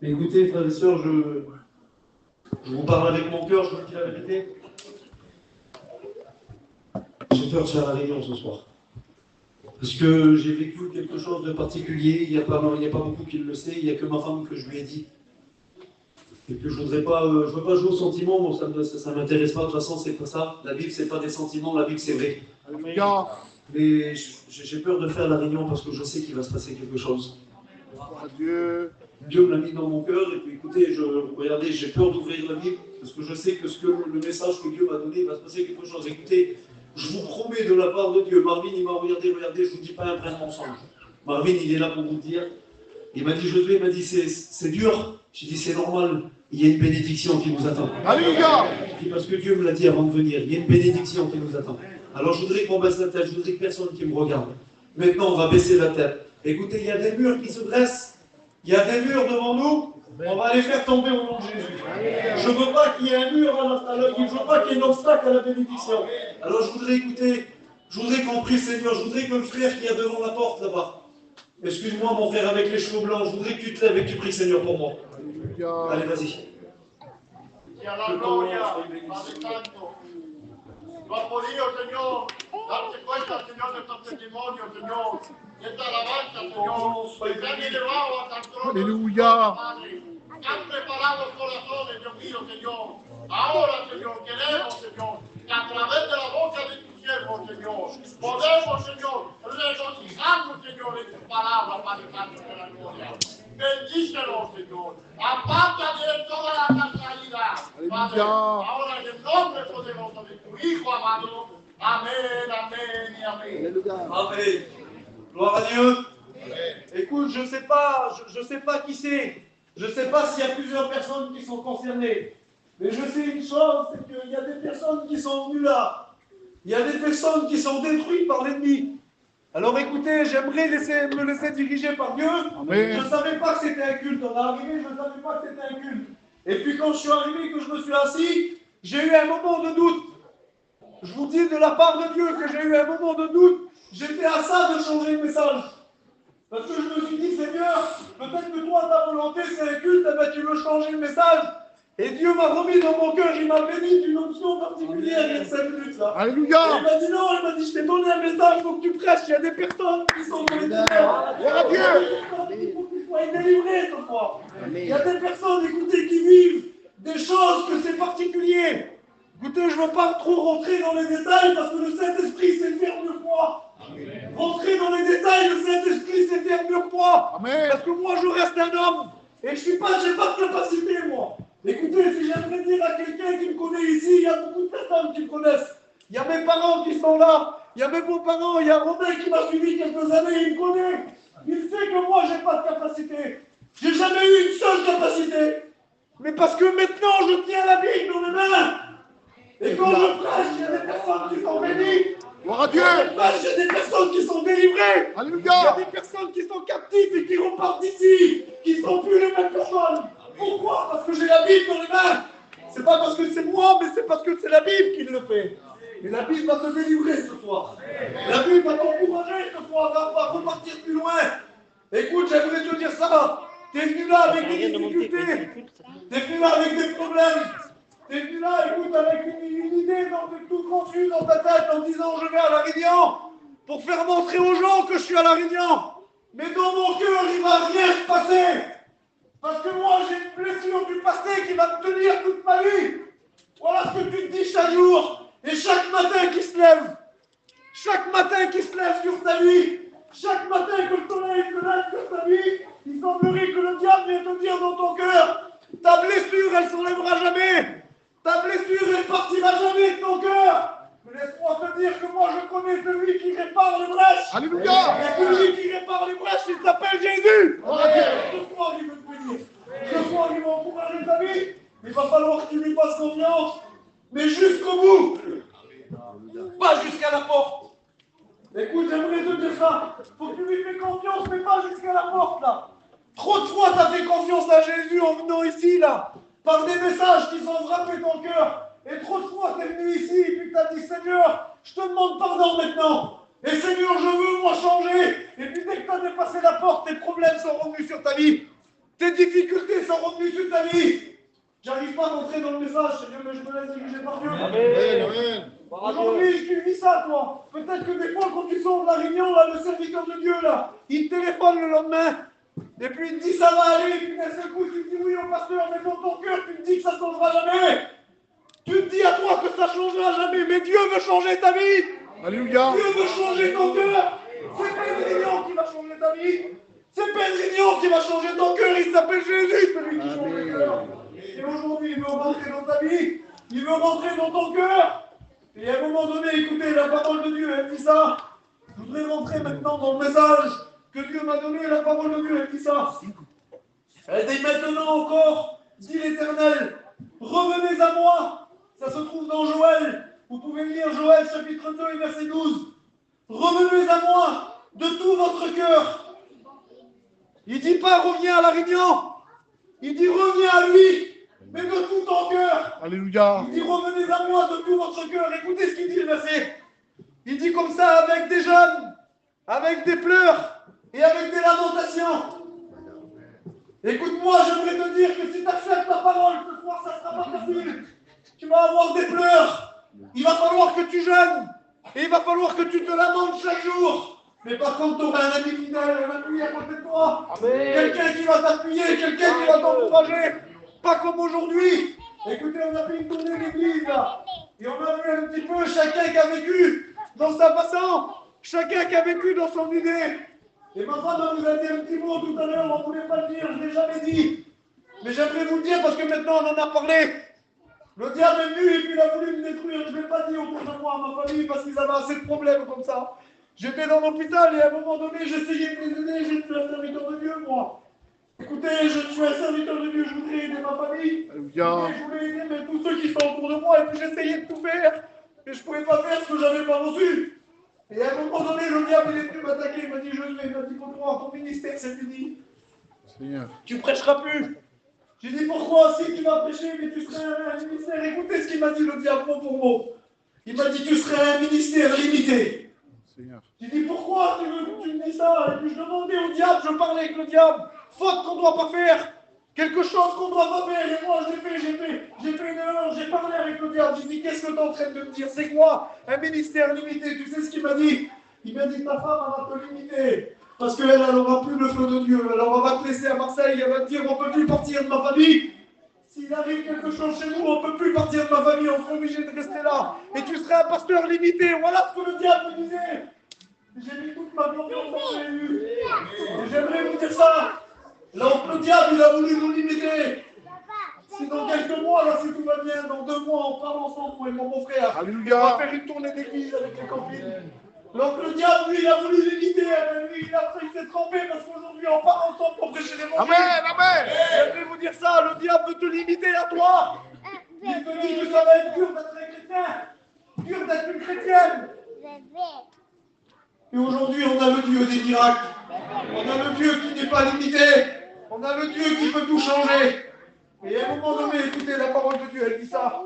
Mais écoutez, frères et sœurs, je vous parle avec mon cœur, je vous dis la vérité. J'ai peur de faire la réunion ce soir. Parce que j'ai vécu quelque chose de particulier, il n'y a pas beaucoup qui le sait, il n'y a que ma femme que je lui ai dit. Et que je veux pas jouer au sentiment, bon, ça ne m'intéresse pas, de toute façon, c'est pas ça. La Bible, c'est pas des sentiments, la Bible, c'est vrai. Mais j'ai peur de faire la réunion parce que je sais qu'il va se passer quelque chose. Dieu me l'a mis dans mon cœur, et puis écoutez, regardez, j'ai peur d'ouvrir la Bible, parce que je sais que le message que Dieu m'a donné, il va se passer quelque chose. Écoutez, je vous promets de la part de Dieu, Marvin, il m'a regardé, je vous dis pas un vrai mensonge. Marvin, il est là pour vous le dire. Il m'a dit, Josué, il m'a dit, c'est dur. J'ai dit, c'est normal, il y a une bénédiction qui nous attend. Alléluia. Je dis, parce que Dieu me l'a dit avant de venir, il y a une bénédiction qui nous attend. Alors je voudrais qu'on baisse la tête, je voudrais que personne qui me regarde. Maintenant, on va baisser la tête. Écoutez, il y a des murs qui se dressent. Il y a des murs devant nous, on va les faire tomber au nom de Jésus. Je ne veux pas qu'il y ait un mur je ne veux pas qu'il y ait un obstacle à la bénédiction. Alors je voudrais qu'on prie le Seigneur, je voudrais que le frère qui est devant la porte là-bas, excuse-moi mon frère avec les cheveux blancs, je voudrais que tu te lèves et que tu pries le Seigneur pour moi. Allez, vas-y. Dopo Dio, Señor, darte cuenta, Señor, de estos testimonios, Señor, de esta alabanza, Señor, que han elevado hasta el trono. Aleluya. Padre, han preparado corazones, Dios mío, Señor. Ahora, Señor, queremos, Señor, que a través de la boca de tu siervo, Señor, podemos, Señor, regocijarnos, Señor, en tu palabra, Padre Santo de la gloria. Bendícenos, Señor. Aparta de toda la caída, Padre. Ahora en el nombre poderoso de tu Hijo amado. Amén, amén y amén. Amen. Gloire à Dieu. Écoute, je sais pas qui c'est. Je ne sais pas s'il y a plusieurs personnes qui sont concernées. Mais je sais une chose, c'est qu'il y a des personnes qui sont venues là. Il y a des personnes qui sont détruites par l'ennemi. Alors écoutez, j'aimerais me laisser diriger par Dieu. Amen. Je ne savais pas que c'était un culte. On est arrivé, je ne savais pas que c'était un culte. Et puis quand je suis arrivé, que je me suis assis, j'ai eu un moment de doute. Je vous dis de la part de Dieu que j'ai eu un moment de doute. J'étais à ça de changer le message. Parce que je me suis dit, Seigneur, peut-être que toi, ta volonté, c'est un culte, eh ben, tu veux changer le message. Et Dieu m'a remis dans mon cœur, il m'a béni d'une option particulière il y a 5 minutes là. Alléluia. Et il m'a dit non, il m'a dit, je t'ai donné un message, il faut que tu prêches. Il y a des personnes qui sont dans les ténèbres. Il y a des personnes qui faut qu'ils soient délivrées ce soir. Il y a des personnes, écoutez, qui vivent des choses que c'est particulier. Écoutez, je ne veux pas trop rentrer dans les détails parce que le Saint-Esprit, c'est le verbe de foi. Rentrer dans les détails, le Saint-Esprit, c'est le verbe de foi. Amen. Parce que moi, je reste un homme. Et je n'ai pas de capacité, moi. Écoutez, si j'aimerais dire à quelqu'un qui me connaît ici, il y a beaucoup de personnes qui me connaissent. Il y a mes parents qui sont là. Il y a mes beaux-parents. Il y a Robin qui m'a suivi quelques années. Il me connaît. Il sait que moi, je n'ai pas de capacité. J'ai jamais eu une seule capacité. Mais parce que maintenant, je tiens la Bible dans mes mains. Et quand je prêche, il y a des personnes qui sont bénies. Gloire à Dieu. Quand je prêche, il y a des personnes qui sont délivrées. Alléluia. Il y a des personnes qui sont captives et qui repartent d'ici, qui ne sont plus les mêmes personnes. Pourquoi? Parce que j'ai la Bible dans les mains. C'est pas parce que c'est moi, mais c'est parce que c'est la Bible qui le fait. Et la Bible va te délivrer ce soir. La Bible va t'encourager ce soir, va repartir plus loin. Écoute, j'aimerais te dire ça. T'es venu là avec des difficultés. T'es venu là avec des problèmes. T'es venu là, écoute, avec une idée toute confuse dans ta tête en disant je vais à la Réunion pour faire montrer aux gens que je suis à la Réunion. Mais dans mon cœur, il ne va rien se passer. Parce que moi, j'ai une blessure du passé qui va me tenir toute ma vie. Voilà ce que tu te dis chaque jour. Et chaque matin qui se lève. Chaque matin qui se lève sur ta vie. Chaque matin que le soleil se lève sur ta vie, il semblerait que le diable vienne te dire dans ton cœur, ta blessure, elle ne s'enlèvera jamais. Ta blessure, elle ne partira jamais de ton cœur. Mais laisse-moi te dire que moi, je connais celui qui répare les brèches. Alléluia. Et celui qui répare les brèches, il s'appelle Jésus. Ce soir, il veut te bénir. Ce soir, il va encourager ta vie. Il va falloir que tu lui fasses confiance. Mais jusqu'au bout. Pas jusqu'à la porte. Écoute, j'aimerais te dire ça. Faut que tu lui fais confiance, mais pas jusqu'à la porte, là. Trop de fois, tu as fait confiance à Jésus en venant ici, là. Par des messages qui ont frappé ton cœur. Et trop de fois, tu es venu ici et puis tu as dit, Seigneur, je te demande pardon maintenant. Et Seigneur, je veux, moi, changer. Et puis dès que tu as dépassé la porte, tes problèmes sont revenus sur ta vie. Tes difficultés sont revenues sur ta vie. J'arrive pas à rentrer dans le message, Seigneur, mais je me laisse diriger par Dieu. Amen. Aujourd'hui, tu vis ça, toi. Peut-être que des fois, quand tu sors de la réunion, là, le serviteur de Dieu, là, il te téléphone le lendemain. Et puis il te dit ça va aller. Et puis d'un seul coup, tu te dis oui au pasteur, mais dans ton cœur, tu te dis que ça ne changera jamais. Tu te dis à toi que ça ne changera jamais. Mais Dieu veut changer ta vie. Alléluia. Dieu veut changer ton cœur. C'est pas une réunion qui va changer ta vie. C'est pas une réunion qui va changer ton cœur. Il s'appelle Jésus, celui qui change le cœur. Et aujourd'hui, il veut rentrer dans ta vie. Il veut rentrer dans ton cœur. Et à un moment donné, écoutez, la parole de Dieu, elle dit ça. Je voudrais rentrer maintenant dans le message que Dieu m'a donné. La parole de Dieu, elle dit ça. Elle dit maintenant encore, dit l'Éternel, revenez à moi. Ça se trouve dans Joël. Vous pouvez lire Joël chapitre 2 et verset 12. Revenez à moi de tout votre cœur. Il ne dit pas reviens à la réunion. Il dit reviens à lui, mais de tout ton cœur. Alléluia. Il dit revenez à moi de tout votre cœur. Écoutez ce qu'il dit le verset. Il dit comme ça avec des jeûnes, avec des pleurs et avec des lamentations. Écoute-moi, j'aimerais te dire que si tu acceptes la parole ce soir, ça ne sera pas facile. Tu vas avoir des pleurs. Il va falloir que tu jeûnes. Et il va falloir que tu te lamentes chaque jour. Mais par contre, tu auras un ami fidèle, un ami à côté de toi. Quelqu'un qui va t'appuyer, quelqu'un qui va t'encourager. Pas comme aujourd'hui. Écoutez, on a fait une tournée d'église là. Et on a vu un petit peu chacun qui a vécu dans sa façon. Chacun qui a vécu dans son idée. Et ma femme nous a dit un petit mot tout à l'heure, on ne voulait pas le dire, je ne l'ai jamais dit. Mais j'aimerais vous le dire parce que maintenant on en a parlé. Le diable est venu et puis il a voulu me détruire. Je ne l'ai pas dit autour de moi, à ma famille, parce qu'ils avaient assez de problèmes comme ça. J'étais dans l'hôpital et à un moment donné, j'essayais de les aider. Je suis un serviteur de Dieu, moi. Écoutez, je suis un serviteur de Dieu, je voudrais aider ma famille. Alléluia. Je voulais aider mais tous ceux qui sont autour de moi et puis j'essayais de tout faire. Et je ne pouvais pas faire ce que je n'avais pas reçu. Et à un moment donné, le diable il est venu m'attaquer. Il m'a dit, il m'a dit, comprends, ton ministère c'est fini. Seigneur. Tu ne prêcheras plus. J'ai dit, pourquoi? Si tu vas prêcher, mais tu serais un ministère. Écoutez ce qu'il m'a dit le diable mot pour mot. Il m'a dit, tu serais un ministère limité. Seigneur. J'ai dit, pourquoi tu me dis ça? Et puis je demandais au diable, je parlais avec le diable. Faute qu'on ne doit pas faire. Quelque chose qu'on ne doit pas faire. Et moi, j'ai fait une erreur. J'ai parlé avec le diable. J'ai dit, qu'est-ce que tu es en train de me dire? C'est quoi un ministère limité? Tu sais ce qu'il m'a dit? Il m'a dit, ta femme, elle va te limiter. Parce qu'elle n'aura plus le feu de Dieu. Alors on va te laisser à Marseille. Elle va te dire, on ne peut plus partir de ma famille. S'il arrive quelque chose chez nous, on ne peut plus partir de ma famille. On sera obligé de rester là. Et tu serais un pasteur limité. Voilà ce que le diable me disait. J'ai mis toute ma confiance en Jésus. Et j'aimerais vous dire ça. Donc le diable, il a voulu nous limiter. Si dans quelques mois, là, si tout va bien, dans 2 mois, on parle ensemble, moi et mon beau-frère. Alléluia. On va faire une tournée d'église avec les copines. Donc le diable, lui, il a voulu limiter. Lui, il s'est trompé parce qu'aujourd'hui, on part ensemble pour prêcher l'évangile. Amen. Amen. J'aimerais vous dire ça. Le diable veut te limiter à toi. Il te dit que ça va être dur d'être un chrétien. Dur d'être une chrétienne. Et aujourd'hui, on a le Dieu des miracles. On a le Dieu qui n'est pas limité. On a le Dieu qui peut tout changer. Et à un moment donné, écoutez, la parole de Dieu, elle dit ça.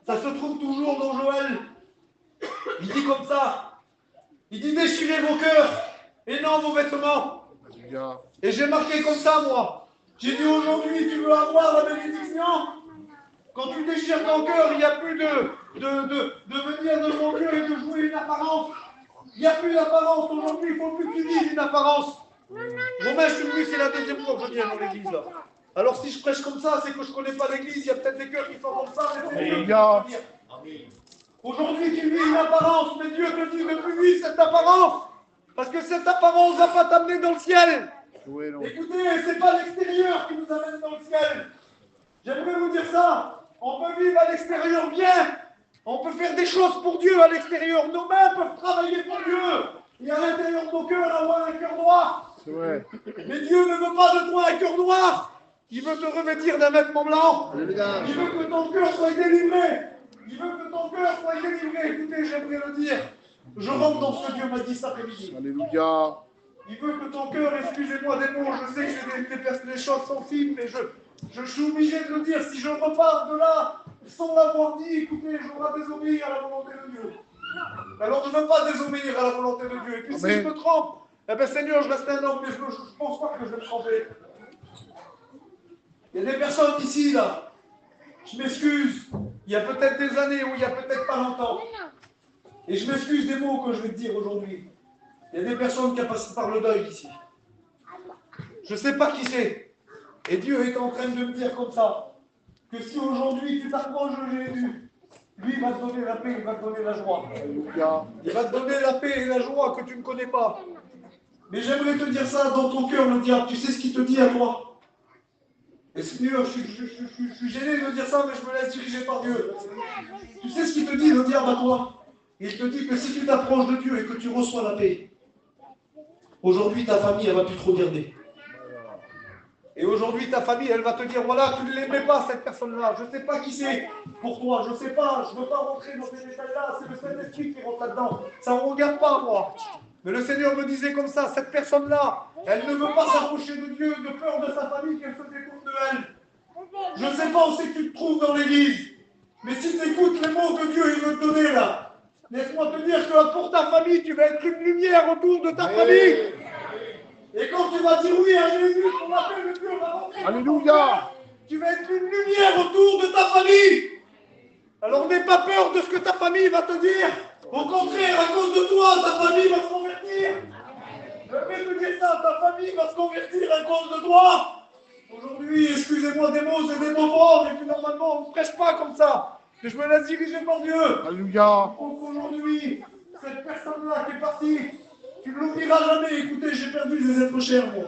Ça se trouve toujours dans Joël. Il dit comme ça. Il dit déchirez vos cœurs et non vos vêtements. Alléluia. Et j'ai marqué comme ça, moi. J'ai dit aujourd'hui, tu veux avoir la bénédiction? Quand tu déchires ton cœur, il n'y a plus de venir devant Dieu et de jouer une apparence. Il n'y a plus d'apparence. Aujourd'hui, il ne faut plus que tu dises une apparence. Romain, je suis venu, c'est la 2e fois que je viens dans l'église. Là. Alors si je prêche comme ça, c'est que je ne connais pas l'église. Il y a peut-être des cœurs qui sont comme ça. Mais c'est Dieu qui va dire. Aujourd'hui, tu vis une apparence, mais Dieu te dit de plus vivre cette apparence. Parce que cette apparence ne va pas t'amener dans le ciel. Oui, non. Écoutez, ce n'est pas l'extérieur qui nous amène dans le ciel. J'aimerais vous dire ça. On peut vivre à l'extérieur bien. On peut faire des choses pour Dieu à l'extérieur. Nos mains peuvent travailler pour Dieu. Et à l'intérieur de nos cœurs, avoir un cœur noir. C'est vrai. Mais Dieu ne veut pas de toi un cœur noir. Il veut te revêtir d'un vêtement blanc. Alléluia. Il veut que ton cœur soit délivré. Il veut que ton cœur soit délivré. Écoutez, j'aimerais le dire. Je rentre dans ce que Dieu m'a dit cet après-midi. Alléluia. Il veut que ton cœur, excusez-moi des mots, je sais que j'ai des choses sensibles, mais je suis obligé de le dire. Si je repars de là sans l'avoir dit, écoutez, j'aurai désobéir à la volonté de Dieu. Alors je ne veux pas désobéir à la volonté de Dieu. Et puis si je me trompe, eh bien Seigneur, je reste un homme, mais je ne pense pas que je vais me tromper. Il y a des personnes ici, là. Je m'excuse. Il y a peut-être des années ou il y a peut-être pas longtemps. Et je m'excuse des mots que je vais te dire aujourd'hui. Il y a des personnes qui ont passé par le deuil ici. Je ne sais pas qui c'est. Et Dieu est en train de me dire comme ça, que si aujourd'hui tu t'approches de Jésus, lui il va te donner la paix, il va te donner la joie. Il va te donner la paix et la joie que tu ne connais pas. Mais j'aimerais te dire ça dans ton cœur, le diable. Tu sais ce qu'il te dit à toi? Et Seigneur, je suis gêné de dire ça, mais je me laisse diriger par Dieu. Tu sais ce qu'il te dit, le diable, à toi? Il te dit que si tu t'approches de Dieu et que tu reçois la paix, aujourd'hui ta famille, elle va plus te regarder. Et aujourd'hui, ta famille, elle va te dire, voilà, tu ne l'aimais pas, cette personne-là. Je ne sais pas qui c'est pour toi. Je ne sais pas. Je ne veux pas rentrer dans ces détails-là. C'est le Saint-Esprit qui rentre là-dedans. Ça ne me regarde pas, moi. Mais le Seigneur me disait comme ça, cette personne-là, elle ne veut pas s'approcher de Dieu de peur de sa famille qu'elle se détourne de elle. Je ne sais pas où c'est que tu te trouves dans l'église. Mais si tu écoutes les mots que Dieu il veut te donner là, laisse-moi te dire que pour ta famille, tu vas être une lumière autour de ta famille. Et quand tu vas dire oui à Jésus, ton appel de Dieu va rentrer. Alléluia. Tu vas être une lumière autour de ta famille. Alors n'aie pas peur de ce que ta famille va te dire. Au contraire, à cause de toi, ta famille va se convertir. Je vais te dire ça, ta famille va se convertir à cause de toi. Aujourd'hui, excusez-moi des mots, c'est des mots forts, et puis normalement, on ne prêche pas comme ça. Mais je me laisse diriger par Dieu. Alléluia. Donc aujourd'hui, cette personne-là qui est partie, tu ne l'oublieras jamais. Écoutez, j'ai perdu des êtres chers, moi.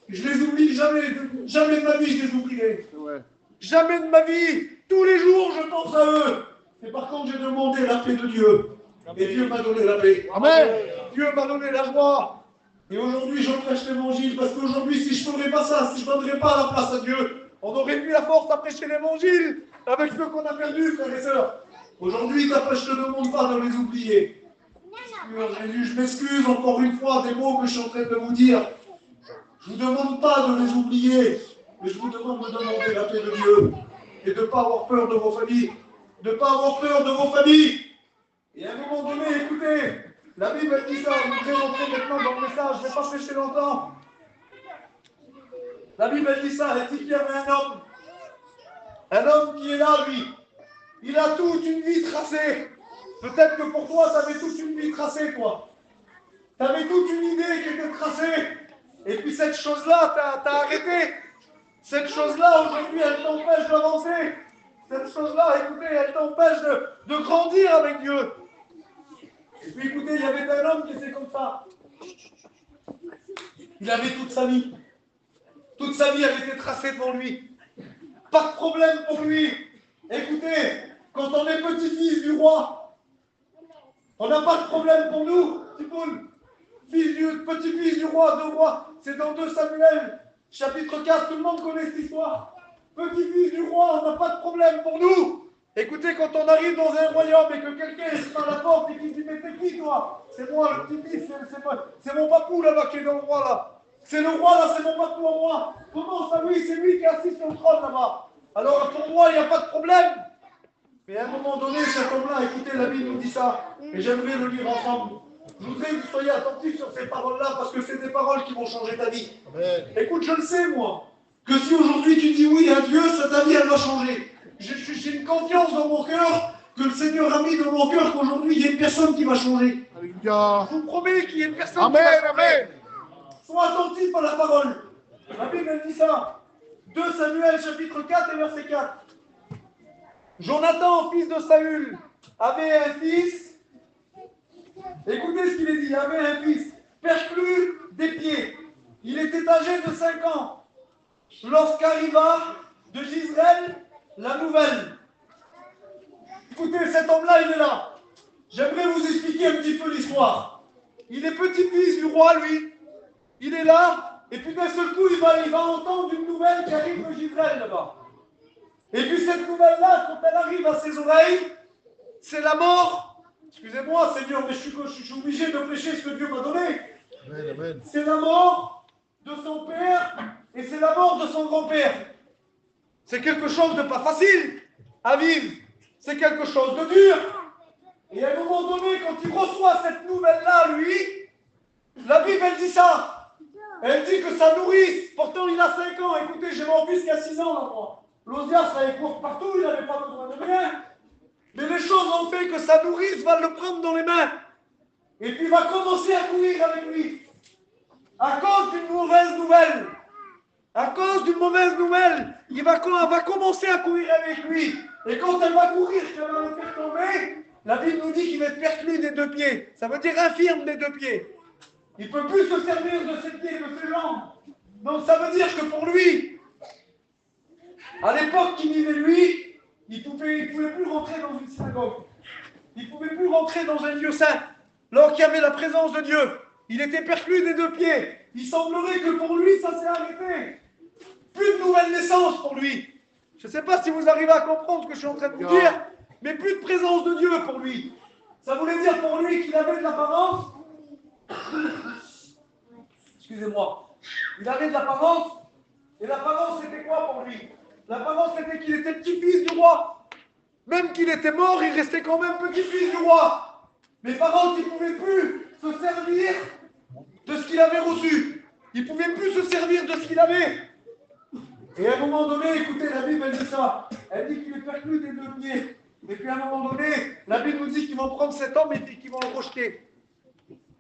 Je les oublie jamais. Jamais de ma vie, je les oublierai. Ouais. Jamais de ma vie. Tous les jours, je pense à eux. Et par contre, j'ai demandé la paix de Dieu. Et Dieu m'a donné la paix. Amen. Dieu m'a donné la joie. Et aujourd'hui, j'en prêche l'évangile. Parce qu'aujourd'hui, si je ne ferais pas ça, si je ne donnerais pas la place à Dieu, on aurait mis la force à prêcher l'évangile avec ceux qu'on a perdus, frères et sœurs. Aujourd'hui, je ne te demande pas de les oublier. Seigneur Jésus, je m'excuse encore une fois des mots que je suis en train de vous dire. Je ne vous demande pas de les oublier, mais je vous demande de demander la paix de Dieu et de ne pas avoir peur de vos familles. De ne pas avoir peur de vos familles. Et à un moment donné, écoutez, la Bible elle dit ça, je voudrais rentrer maintenant dans le message, je ne vais pas prêcher longtemps. La Bible elle dit ça, elle dit qu'il y avait un homme qui est là, lui. Il a toute une vie tracée. Peut-être que pour toi, tu avais toute une vie tracée, toi. Tu avais toute une idée qui était tracée. Et puis cette chose-là, t'as arrêté. Cette chose-là, aujourd'hui, elle t'empêche d'avancer. Cette chose-là, écoutez, elle t'empêche de grandir avec Dieu. Et puis écoutez, il y avait un homme qui était comme ça. Il avait toute sa vie. Toute sa vie avait été tracée pour lui. Pas de problème pour lui. Écoutez, quand on est petit-fils du roi, on n'a pas de problème pour nous, petit-fils du roi, de roi. C'est dans 2 Samuel, chapitre 4, tout le monde connaît cette histoire. Petit-fils du roi, on n'a pas de problème pour nous. Écoutez, quand on arrive dans un royaume et que quelqu'un est par la porte et qui dit, mais t'es qui toi? C'est moi, le petit-fils, c'est mon papou là-bas qui est dans le roi là. C'est le roi là, c'est mon papou à moi. Comment ça, oui, c'est lui qui est assis sur le trône là-bas. Alors pour moi, il n'y a pas de problème. Mais à un moment donné, cet homme-là, écoutez, la Bible nous dit ça. Et j'aimerais le lire ensemble. Je voudrais que vous soyez attentifs sur ces paroles-là parce que c'est des paroles qui vont changer ta vie. Amen. Écoute, je le sais, moi, que si aujourd'hui tu dis oui à Dieu, ta vie, elle va changer. J'ai une confiance dans mon cœur que le Seigneur a mis dans mon cœur qu'aujourd'hui, il y a une personne qui va changer. Alléluia. Je vous promets qu'il y a une personne Amen, qui va changer. amen. Sois attentif à la parole. La Bible, elle dit ça. 2 Samuel, chapitre 4 et verset 4. Jonathan, fils de Saül, avait un fils. Écoutez ce qu'il est dit. Il avait un fils perclus des pieds. Il était âgé de 5 ans. Lorsqu'arriva de Gisraël la nouvelle. Écoutez, cet homme-là, il est là. J'aimerais vous expliquer un petit peu l'histoire. Il est petit-fils du roi, lui. Il est là. Et puis d'un seul coup, il va entendre une nouvelle qui arrive de Gisraël là-bas. Et puis cette nouvelle-là, quand elle arrive à ses oreilles, c'est la mort. Excusez-moi, Seigneur, mais je suis obligé de prêcher ce que Dieu m'a donné. Amen, amen. C'est la mort de son père et c'est la mort de son grand-père. C'est quelque chose de pas facile à vivre. C'est quelque chose de dur. Et à un moment donné, quand il reçoit cette nouvelle-là, lui, la Bible, elle dit ça. Elle dit que ça nourrisse. Pourtant, il a 5 ans. Écoutez, j'ai mon fils qui a 6 ans là, moi. L'Osia, ça court partout, il n'avait pas besoin de rien. Mais les choses ont fait que sa nourrice va le prendre dans les mains. Et puis va commencer à courir avec lui. À cause d'une mauvaise nouvelle. À cause d'une mauvaise nouvelle, elle va commencer à courir avec lui. Et quand elle va courir, qu'elle va le faire tomber, la Bible nous dit qu'il va être perclus des 2 pieds. Ça veut dire infirme des 2 pieds. Il ne peut plus se servir de ses pieds, de ses jambes. Donc ça veut dire que pour lui, à l'époque qu'il vivait lui, il ne pouvait plus rentrer dans une synagogue. Il ne pouvait plus rentrer dans un lieu saint. Alors qu'il y avait la présence de Dieu. Il était perclus des 2 pieds. Il semblerait que pour lui, ça s'est arrêté. Plus de nouvelle naissance pour lui. Je ne sais pas si vous arrivez à comprendre ce que je suis en train de vous dire, mais plus de présence de Dieu pour lui. Ça voulait dire pour lui qu'il avait de l'apparence. Excusez-moi. Il avait de l'apparence. Et l'apparence, c'était quoi pour lui? L'apparence, c'était qu'il était petit-fils du roi. Même qu'il était mort, il restait quand même petit-fils du roi. Mais par contre, il ne pouvait plus se servir de ce qu'il avait reçu. Il ne pouvait plus se servir de ce qu'il avait. Et à un moment donné, écoutez, la Bible, elle dit ça. Elle dit qu'il est perclus des 2 pieds. Et puis à un moment donné, la Bible nous dit qu'ils vont prendre cet homme et qu'ils vont le rejeter.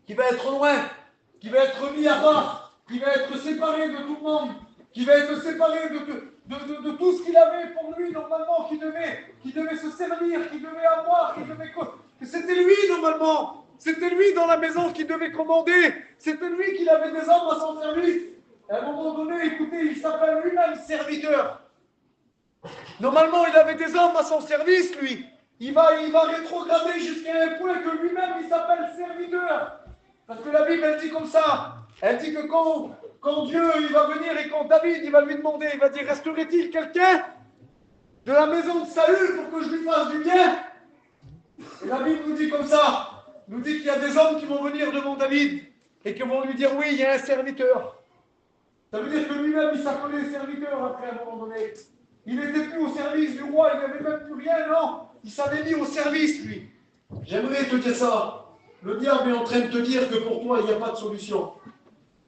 Qu'il va être loin, qu'il va être mis à part, qu'il va être séparé de tout le monde, qu'il va être séparé de tout ce qu'il avait pour lui normalement, qu'il devait se servir, qu'il devait avoir, que c'était lui normalement. C'était lui dans la maison qui devait commander. C'était lui qui avait des hommes à son service. Et à un moment donné, écoutez, il s'appelle lui-même serviteur. Normalement, il avait des hommes à son service, lui. Il va rétrograder jusqu'à un point que lui-même, il s'appelle serviteur. Parce que la Bible, elle dit comme ça. Elle dit que quand Dieu, il va venir et quand David, il va lui demander, il va dire, resterait-il quelqu'un de la maison de Saül pour que je lui fasse du bien? Et la Bible nous dit comme ça. Nous dit qu'il y a des hommes qui vont venir devant David et qui vont lui dire, oui, il y a un serviteur. Ça veut dire que lui-même, il s'appelait serviteur après à un moment donné. Il n'était plus au service du roi, il n'avait même plus rien, non. Il s'avait mis au service, lui. J'aimerais te dire ça. Le diable est en train de te dire que pour toi, il n'y a pas de solution.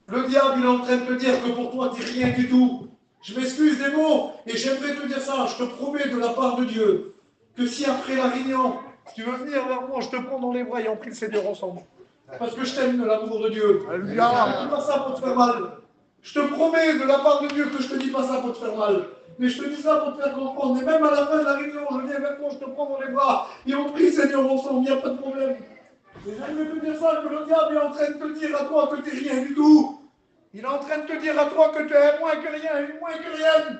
Le diable, il est en train de te dire que pour toi, tu n'es rien du tout. Je m'excuse des mots, et j'aimerais te dire ça. Je te promets de la part de Dieu, que si après la réunion, tu veux venir vers moi, je te prends dans les bras et on prie le Seigneur ensemble. Parce que je t'aime de l'amour de Dieu. Alléluia. Je ne dis pas ça pour te faire mal. Je te promets de la part de Dieu que je ne te dis pas ça pour te faire mal. Mais je te dis ça pour te faire comprendre. Et même à la fin de la réunion, je viens vers toi, je te prends dans les bras. Et on prie Seigneur ensemble, il n'y a pas de problème. Et j'aimerais te dire ça, que le diable est en train de te dire à toi que tu n'es rien du tout. Il est en train de te dire à toi que tu es moins que rien, moins que rien.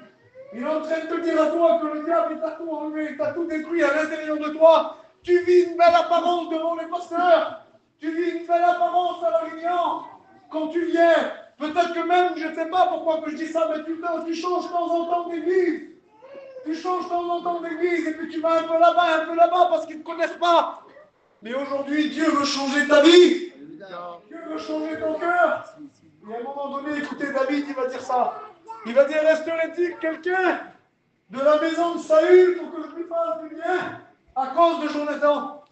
Il est en train de te dire à toi que le diable t'a tout enlevé, t'a tout détruit à l'intérieur de toi. Tu vis une belle apparence devant les pasteurs. Tu vis une belle apparence à la réunion. Quand tu viens, peut-être que même, je ne sais pas pourquoi que je dis ça, mais tu changes de temps en temps d'église. Tu changes de temps en temps d'église et puis tu vas un peu là-bas parce qu'ils ne te connaissent pas. Mais aujourd'hui, Dieu veut changer ta vie. Dieu veut changer ton cœur. Et à un moment donné, écoutez, David, il va dire ça. Il va dire, resterait-il quelqu'un de la maison de Saül pour que je lui fasse du bien à cause de Jonathan?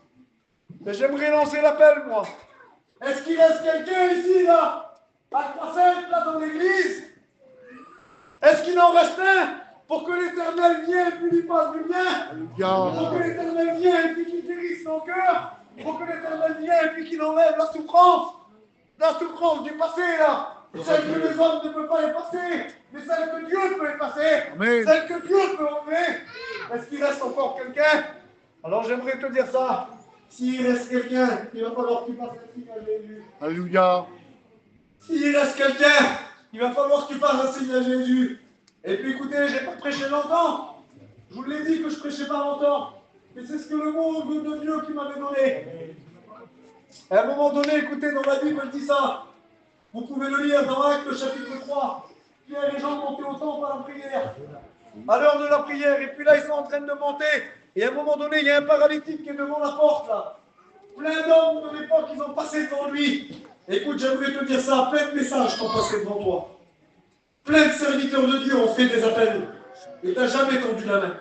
Mais j'aimerais lancer l'appel, moi. Est-ce qu'il reste quelqu'un ici, là, à Croissant, là, dans l'église? Est-ce qu'il en reste un pour que l'Éternel vienne et puis lui fasse du bien? Pour que l'Éternel vienne et puis qu'il guérisse son cœur? Pour que l'Éternel vienne et puis qu'il enlève la souffrance du passé, là? Celle que les hommes ne peuvent pas effacer, mais celle que Dieu peut effacer, Amen. Celle que Dieu peut enlever. Est-ce qu'il reste encore quelqu'un? Alors j'aimerais te dire ça. S'il reste quelqu'un, il va falloir que tu fasses un signe à Jésus. Alléluia. S'il reste quelqu'un, il va falloir que tu fasses un signe à Jésus. Et puis écoutez, je n'ai pas prêché longtemps. Je vous l'ai dit que je ne prêchais pas longtemps. Mais c'est ce que le mot de Dieu qui m'avait donné. Et à un moment donné, écoutez, dans la Bible, il dit ça. Vous pouvez le lire dans Actes chapitre 3. Pierre et les gens montaient au temple à la prière. À l'heure de la prière. Et puis là, ils sont en train de monter. Et à un moment donné, il y a un paralytique qui est devant la porte, là. Plein d'hommes de l'époque, ils ont passé devant lui. Écoute, j'aimerais te dire ça. Plein de messages qui ont passé devant toi. Plein de serviteurs de Dieu ont fait des appels. Et tu n'as jamais tendu la main.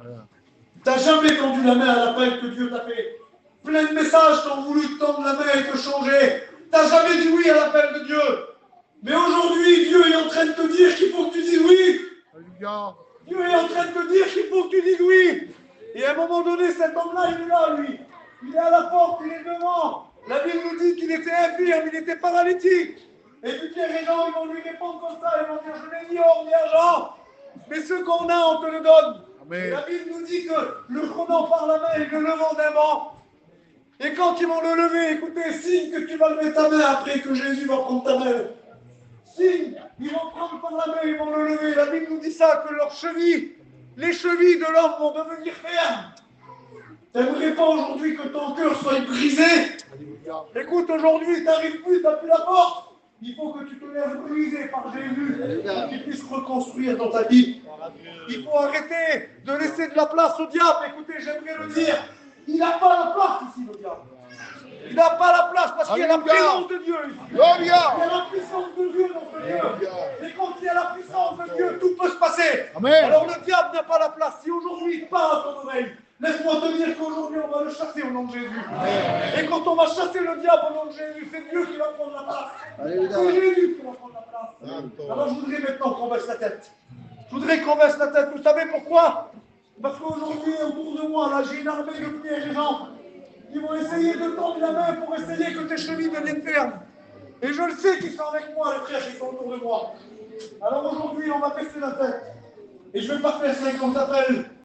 Tu n'as jamais tendu la main à l'appel que Dieu t'a fait. Plein de messages t'ont voulu tendre la main et te changer. Tu n'as jamais dit oui à l'appel de Dieu. Mais aujourd'hui, Dieu est en train de te dire qu'il faut que tu dises oui. Alléluia. Dieu est en train de te dire qu'il faut que tu dises oui. Et à un moment donné, cet homme-là, il est là, lui. Il est à la porte, il est devant. La Bible nous dit qu'il était infirme, il était paralytique. Et puis Pierre et Jean, ils vont lui répondre comme ça. Ils vont dire, je n'ai ni or ni argent. Mais ce qu'on a, on te le donne. Amen. Et la Bible nous dit que le prenant par la main et le levant d'un banc. Et quand ils vont le lever, écoutez, signe que tu vas lever ta main après que Jésus va prendre ta main. Signe, ils vont prendre par la main, ils vont le lever. La Bible nous dit ça, que leurs chevilles, les chevilles de l'homme vont devenir fermes. T'aimerais pas aujourd'hui que ton cœur soit brisé? Alléluia. Écoute, aujourd'hui, tu n'arrives plus, tu n'as plus la porte. Il faut que tu te lèves brisé par Jésus pour qu'il puisse reconstruire dans ta vie. Il faut arrêter de laisser de la place au diable. Écoutez, j'aimerais le dire. Il n'a pas la place ici, le diable. Il n'a pas la place parce qu'il y a la présence de Dieu ici. Il y a la puissance de Dieu dans ce Dieu. Et quand il y a la puissance de Dieu, tout peut se passer. Amen. Alors le diable n'a pas la place. Si aujourd'hui il parle à ton oreille, laisse-moi te dire qu'aujourd'hui on va le chasser au nom de Jésus. Et quand on va chasser le diable au nom de Jésus, c'est Dieu qui va prendre la place. C'est Jésus qui va prendre la place. Alors je voudrais maintenant qu'on baisse la tête. Je voudrais qu'on baisse la tête. Vous savez pourquoi? Parce qu'aujourd'hui, autour de moi, là, j'ai une armée de Pierre et Jean. Ils vont essayer de tendre la main pour essayer que tes chevilles deviennent fermes. Et je le sais qu'ils sont avec moi, les frères qui sont autour de moi. Alors aujourd'hui, on va baisser la tête. Et je ne vais pas faire 50 appels.